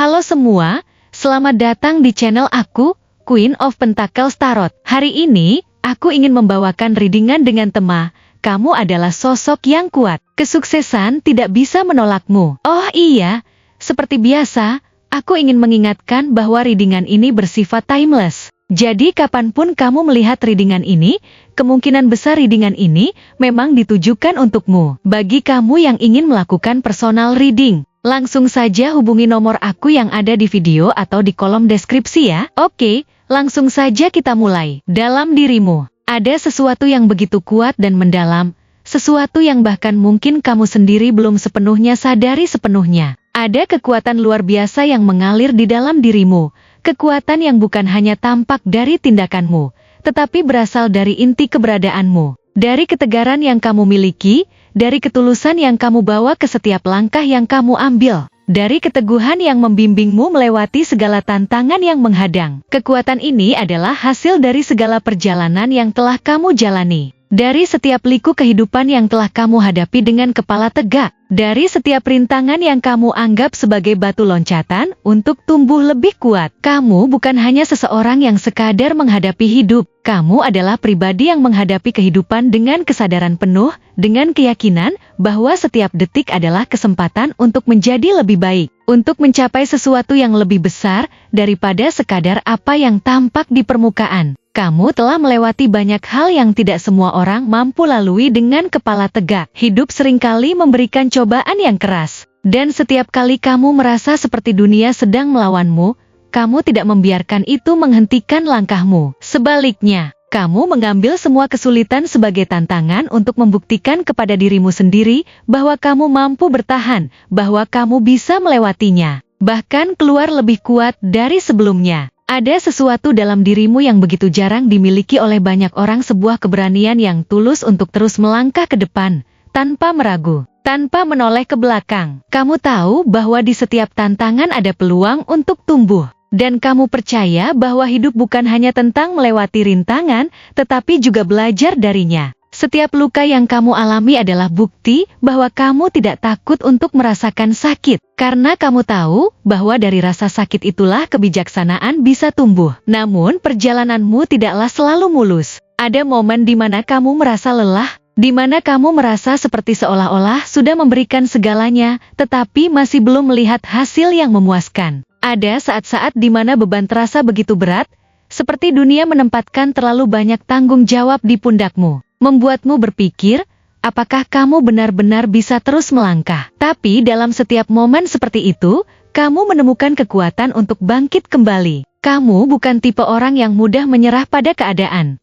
Halo semua, selamat datang di channel aku, Queen of Pentacles Tarot. Hari ini, aku ingin membawakan readingan dengan tema, kamu adalah sosok yang kuat. Kesuksesan tidak bisa menolakmu. Oh iya, seperti biasa, aku ingin mengingatkan bahwa readingan ini bersifat timeless. Jadi kapanpun kamu melihat readingan ini, kemungkinan besar readingan ini memang ditujukan untukmu. Bagi kamu yang ingin melakukan personal reading, langsung saja hubungi nomor aku yang ada di video atau di kolom deskripsi ya. Oke, langsung saja kita mulai. Dalam dirimu, ada sesuatu yang begitu kuat dan mendalam, sesuatu yang bahkan mungkin kamu sendiri belum sepenuhnya sadari sepenuhnya. Ada kekuatan luar biasa yang mengalir di dalam dirimu, kekuatan yang bukan hanya tampak dari tindakanmu, tetapi berasal dari inti keberadaanmu, dari ketegaran yang kamu miliki, dari ketulusan yang kamu bawa ke setiap langkah yang kamu ambil, dari keteguhan yang membimbingmu melewati segala tantangan yang menghadang. Kekuatan ini adalah hasil dari segala perjalanan yang telah kamu jalani, dari setiap liku kehidupan yang telah kamu hadapi dengan kepala tegak, dari setiap rintangan yang kamu anggap sebagai batu loncatan untuk tumbuh lebih kuat. Kamu bukan hanya seseorang yang sekadar menghadapi hidup, kamu adalah pribadi yang menghadapi kehidupan dengan kesadaran penuh, dengan keyakinan bahwa setiap detik adalah kesempatan untuk menjadi lebih baik, untuk mencapai sesuatu yang lebih besar daripada sekadar apa yang tampak di permukaan. Kamu telah melewati banyak hal yang tidak semua orang mampu lalui dengan kepala tegak. Hidup seringkali memberikan cobaan yang keras, dan setiap kali kamu merasa seperti dunia sedang melawanmu, kamu tidak membiarkan itu menghentikan langkahmu. Sebaliknya, kamu mengambil semua kesulitan sebagai tantangan untuk membuktikan kepada dirimu sendiri bahwa kamu mampu bertahan, bahwa kamu bisa melewatinya, bahkan keluar lebih kuat dari sebelumnya. Ada sesuatu dalam dirimu yang begitu jarang dimiliki oleh banyak orang, sebuah keberanian yang tulus untuk terus melangkah ke depan, tanpa meragu, tanpa menoleh ke belakang. Kamu tahu bahwa di setiap tantangan ada peluang untuk tumbuh. Dan kamu percaya bahwa hidup bukan hanya tentang melewati rintangan, tetapi juga belajar darinya. Setiap luka yang kamu alami adalah bukti bahwa kamu tidak takut untuk merasakan sakit. Karena kamu tahu bahwa dari rasa sakit itulah kebijaksanaan bisa tumbuh. Namun perjalananmu tidaklah selalu mulus. Ada momen di mana kamu merasa lelah, di mana kamu merasa seperti seolah-olah sudah memberikan segalanya, tetapi masih belum melihat hasil yang memuaskan. Ada saat-saat di mana beban terasa begitu berat, seperti dunia menempatkan terlalu banyak tanggung jawab di pundakmu, membuatmu berpikir, apakah kamu benar-benar bisa terus melangkah? Tapi dalam setiap momen seperti itu, kamu menemukan kekuatan untuk bangkit kembali. Kamu bukan tipe orang yang mudah menyerah pada keadaan.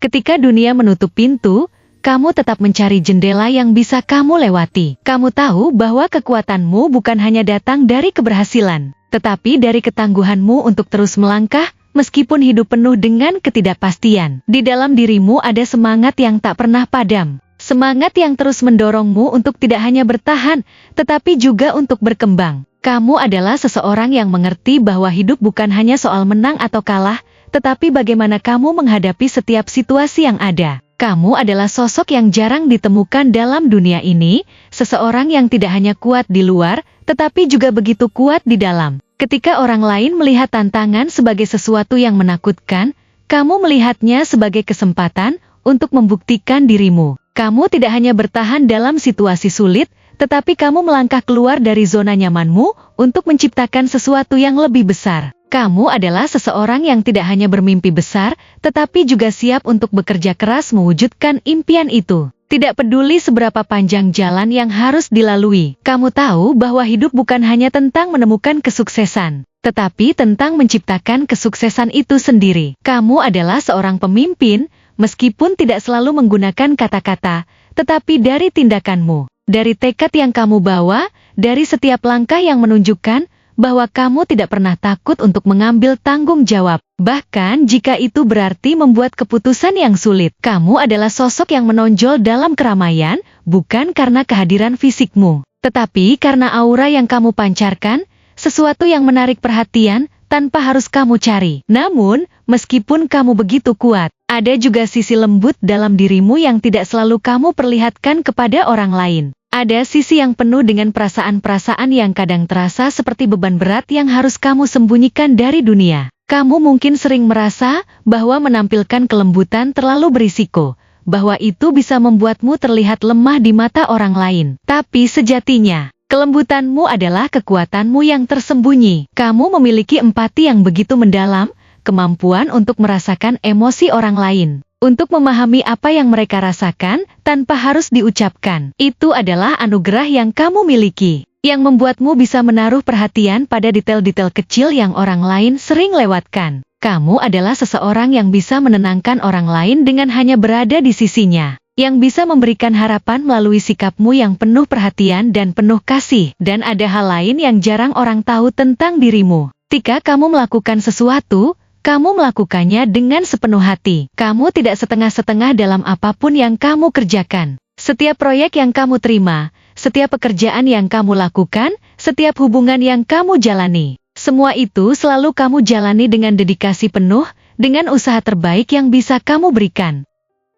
Ketika dunia menutup pintu, kamu tetap mencari jendela yang bisa kamu lewati. Kamu tahu bahwa kekuatanmu bukan hanya datang dari keberhasilan, tetapi dari ketangguhanmu untuk terus melangkah, meskipun hidup penuh dengan ketidakpastian. Di dalam dirimu ada semangat yang tak pernah padam. Semangat yang terus mendorongmu untuk tidak hanya bertahan, tetapi juga untuk berkembang. Kamu adalah seseorang yang mengerti bahwa hidup bukan hanya soal menang atau kalah, tetapi bagaimana kamu menghadapi setiap situasi yang ada. Kamu adalah sosok yang jarang ditemukan dalam dunia ini, seseorang yang tidak hanya kuat di luar, tetapi juga begitu kuat di dalam. Ketika orang lain melihat tantangan sebagai sesuatu yang menakutkan, kamu melihatnya sebagai kesempatan untuk membuktikan dirimu. Kamu tidak hanya bertahan dalam situasi sulit, tetapi kamu melangkah keluar dari zona nyamanmu untuk menciptakan sesuatu yang lebih besar. Kamu adalah seseorang yang tidak hanya bermimpi besar, tetapi juga siap untuk bekerja keras mewujudkan impian itu. Tidak peduli seberapa panjang jalan yang harus dilalui, kamu tahu bahwa hidup bukan hanya tentang menemukan kesuksesan, tetapi tentang menciptakan kesuksesan itu sendiri. Kamu adalah seorang pemimpin, meskipun tidak selalu menggunakan kata-kata, tetapi dari tindakanmu, dari tekad yang kamu bawa, dari setiap langkah yang menunjukkan bahwa kamu tidak pernah takut untuk mengambil tanggung jawab. Bahkan jika itu berarti membuat keputusan yang sulit. Kamu adalah sosok yang menonjol dalam keramaian, bukan karena kehadiran fisikmu, tetapi karena aura yang kamu pancarkan, sesuatu yang menarik perhatian, tanpa harus kamu cari. Namun, meskipun kamu begitu kuat, ada juga sisi lembut dalam dirimu yang tidak selalu kamu perlihatkan kepada orang lain. Ada sisi yang penuh dengan perasaan-perasaan yang kadang terasa seperti beban berat yang harus kamu sembunyikan dari dunia. Kamu mungkin sering merasa bahwa menampilkan kelembutan terlalu berisiko, bahwa itu bisa membuatmu terlihat lemah di mata orang lain. Tapi sejatinya, kelembutanmu adalah kekuatanmu yang tersembunyi. Kamu memiliki empati yang begitu mendalam, kemampuan untuk merasakan emosi orang lain, untuk memahami apa yang mereka rasakan tanpa harus diucapkan. Itu adalah anugerah yang kamu miliki, yang membuatmu bisa menaruh perhatian pada detail-detail kecil yang orang lain sering lewatkan. Kamu adalah seseorang yang bisa menenangkan orang lain dengan hanya berada di sisinya, yang bisa memberikan harapan melalui sikapmu yang penuh perhatian dan penuh kasih. Dan ada hal lain yang jarang orang tahu tentang dirimu. Ketika kamu melakukan sesuatu, kamu melakukannya dengan sepenuh hati. Kamu tidak setengah-setengah dalam apapun yang kamu kerjakan. Setiap proyek yang kamu terima, setiap pekerjaan yang kamu lakukan, setiap hubungan yang kamu jalani, semua itu selalu kamu jalani dengan dedikasi penuh, dengan usaha terbaik yang bisa kamu berikan.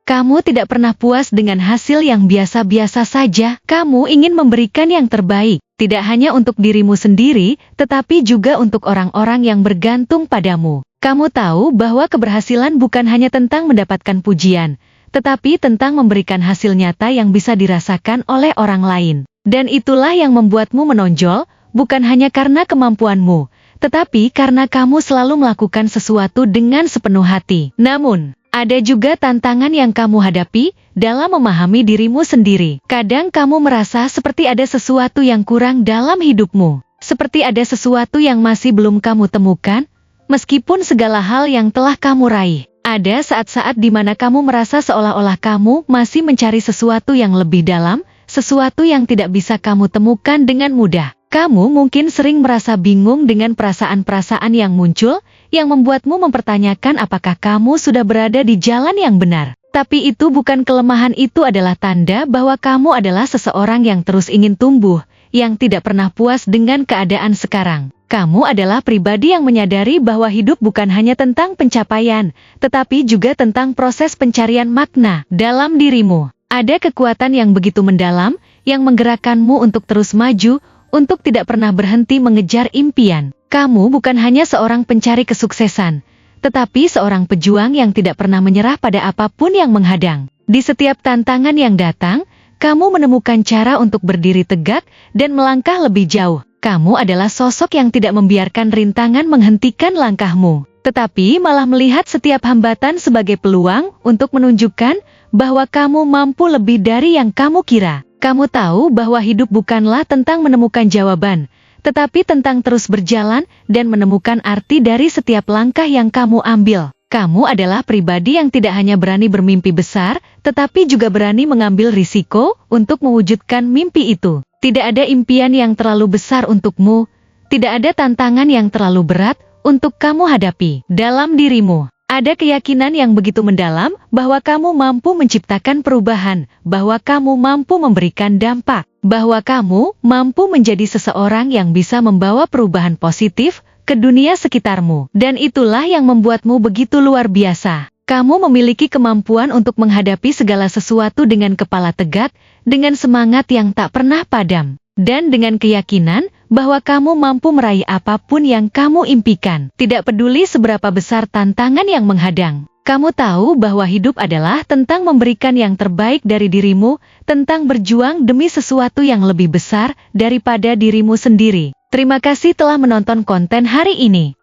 Kamu tidak pernah puas dengan hasil yang biasa-biasa saja. Kamu ingin memberikan yang terbaik, tidak hanya untuk dirimu sendiri, tetapi juga untuk orang-orang yang bergantung padamu. Kamu tahu bahwa keberhasilan bukan hanya tentang mendapatkan pujian, tetapi tentang memberikan hasil nyata yang bisa dirasakan oleh orang lain. Dan itulah yang membuatmu menonjol, bukan hanya karena kemampuanmu, tetapi karena kamu selalu melakukan sesuatu dengan sepenuh hati. Namun, ada juga tantangan yang kamu hadapi dalam memahami dirimu sendiri. Kadang kamu merasa seperti ada sesuatu yang kurang dalam hidupmu, seperti ada sesuatu yang masih belum kamu temukan, meskipun segala hal yang telah kamu raih. Ada saat-saat di mana kamu merasa seolah-olah kamu masih mencari sesuatu yang lebih dalam, sesuatu yang tidak bisa kamu temukan dengan mudah. Kamu mungkin sering merasa bingung dengan perasaan-perasaan yang muncul, yang membuatmu mempertanyakan apakah kamu sudah berada di jalan yang benar. Tapi itu bukan kelemahan, itu adalah tanda bahwa kamu adalah seseorang yang terus ingin tumbuh, yang tidak pernah puas dengan keadaan sekarang. Kamu adalah pribadi yang menyadari bahwa hidup bukan hanya tentang pencapaian, tetapi juga tentang proses pencarian makna dalam dirimu. Ada kekuatan yang begitu mendalam, yang menggerakkanmu untuk terus maju, untuk tidak pernah berhenti mengejar impian. Kamu bukan hanya seorang pencari kesuksesan, tetapi seorang pejuang yang tidak pernah menyerah pada apapun yang menghadang. Di setiap tantangan yang datang, kamu menemukan cara untuk berdiri tegak dan melangkah lebih jauh. Kamu adalah sosok yang tidak membiarkan rintangan menghentikan langkahmu, tetapi malah melihat setiap hambatan sebagai peluang untuk menunjukkan bahwa kamu mampu lebih dari yang kamu kira. Kamu tahu bahwa hidup bukanlah tentang menemukan jawaban, tetapi tentang terus berjalan dan menemukan arti dari setiap langkah yang kamu ambil. Kamu adalah pribadi yang tidak hanya berani bermimpi besar, tetapi juga berani mengambil risiko untuk mewujudkan mimpi itu. Tidak ada impian yang terlalu besar untukmu, tidak ada tantangan yang terlalu berat untuk kamu hadapi. Dalam dirimu, ada keyakinan yang begitu mendalam bahwa kamu mampu menciptakan perubahan, bahwa kamu mampu memberikan dampak, bahwa kamu mampu menjadi seseorang yang bisa membawa perubahan positif ke dunia sekitarmu. Dan itulah yang membuatmu begitu luar biasa. Kamu memiliki kemampuan untuk menghadapi segala sesuatu dengan kepala tegak, dengan semangat yang tak pernah padam, dan dengan keyakinan bahwa kamu mampu meraih apapun yang kamu impikan. Tidak peduli seberapa besar tantangan yang menghadang. Kamu tahu bahwa hidup adalah tentang memberikan yang terbaik dari dirimu, tentang berjuang demi sesuatu yang lebih besar daripada dirimu sendiri. Terima kasih telah menonton konten hari ini.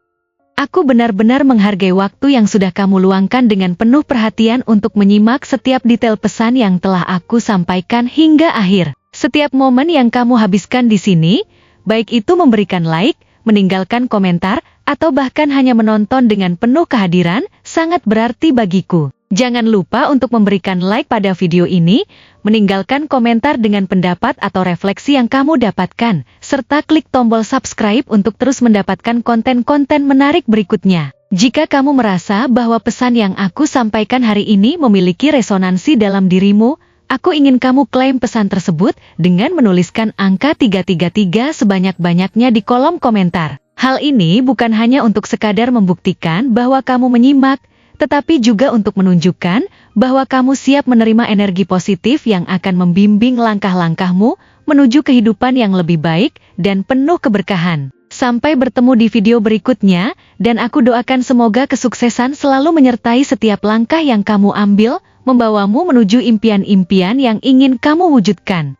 Aku benar-benar menghargai waktu yang sudah kamu luangkan dengan penuh perhatian untuk menyimak setiap detail pesan yang telah aku sampaikan hingga akhir. Setiap momen yang kamu habiskan di sini, baik itu memberikan like, meninggalkan komentar, atau bahkan hanya menonton dengan penuh kehadiran, sangat berarti bagiku. Jangan lupa untuk memberikan like pada video ini, meninggalkan komentar dengan pendapat atau refleksi yang kamu dapatkan, serta klik tombol subscribe untuk terus mendapatkan konten-konten menarik berikutnya. Jika kamu merasa bahwa pesan yang aku sampaikan hari ini memiliki resonansi dalam dirimu, aku ingin kamu klaim pesan tersebut dengan menuliskan angka 333 sebanyak-banyaknya di kolom komentar. Hal ini bukan hanya untuk sekadar membuktikan bahwa kamu menyimak, tetapi juga untuk menunjukkan bahwa kamu siap menerima energi positif yang akan membimbing langkah-langkahmu menuju kehidupan yang lebih baik dan penuh keberkahan. Sampai bertemu di video berikutnya, dan aku doakan semoga kesuksesan selalu menyertai setiap langkah yang kamu ambil, membawamu menuju impian-impian yang ingin kamu wujudkan.